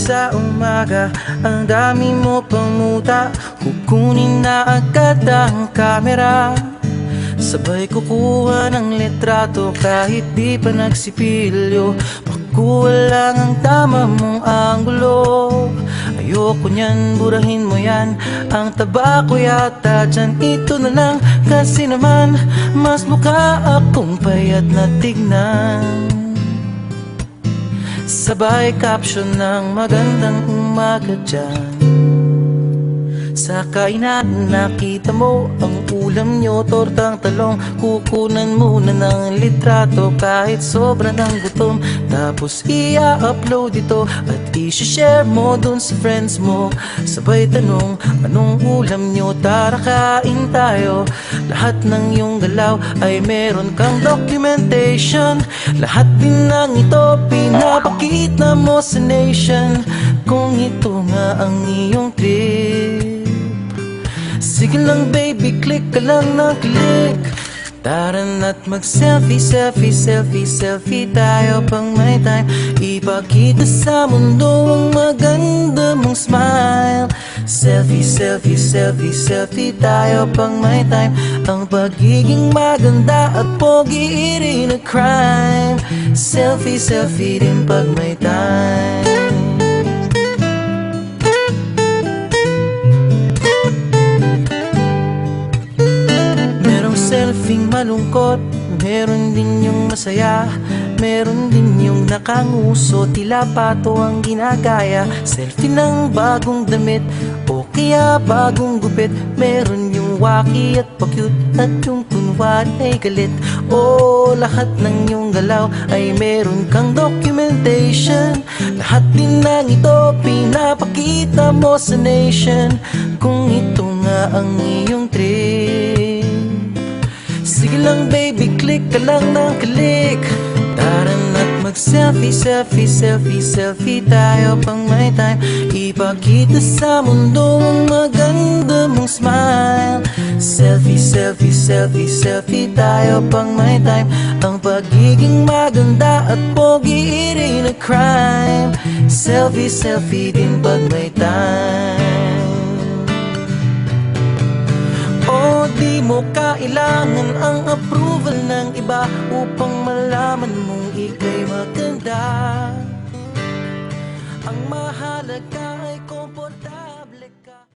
sa umaga, ang dami mo pang muta. Kukunin na agad ang kamera, sabay kukuha ng litrato kahit di pa nagsipilyo. Makuha lang ang tama mong anggulo. Ayoko niyan, burahin mo yan. Ang taba ko yata dyan, ito na lang. Kasi naman, mas mukha akong payat na tignan. Sabay caption ng magandang umaga dyan. Sa kainan nakita mo ang ulam nyo, tortang talong. Kukunan muna ng litrato kahit sobra ng gutom. Tapos i-upload ito at i-share mo dun sa friends mo. Sabay tanong, anong ulam nyo? Tara kain tayo. Lahat ng iyong galaw ay meron kang documentation. Lahat din ng ito pinapakita mo sa nation. Kung ito nga ang iyong trip, sige lang baby, click ka lang ng click. Tara na't mag-selfie, selfie, selfie, selfie tayo pang may time. Ipakita sa mundo ang maganda mong smile. Selfie, selfie, selfie, selfie tayo pang may time. Ang pagiging maganda at pogi rin na crime. Selfie, selfie din pag may time. Selfing malungkot, meron din yung masaya. Meron din yung nakanguso, tila pato ang ginagaya. Selfie ng bagong damit o kaya bagong gupit. Meron yung waki at pa-cute at yung kunwari ay galit. O lahat ng yung galaw ay meron kang documentation. Lahat din ng ito pinapakita mo sa nation. Kung ito nga ang iyong trip, sige lang baby, click ka lang ng click. Tara na't mag-selfie, selfie, selfie, selfie tayo pang may time. Ipakita sa mundo ang maganda mong smile. Selfie, selfie, selfie, selfie tayo pang may time. Ang pagiging maganda at pogi rin na crime. Selfie, selfie din pag may time. Di mo kailangan ang approval ng iba upang malaman mong ika'y maganda. Ang mahalaga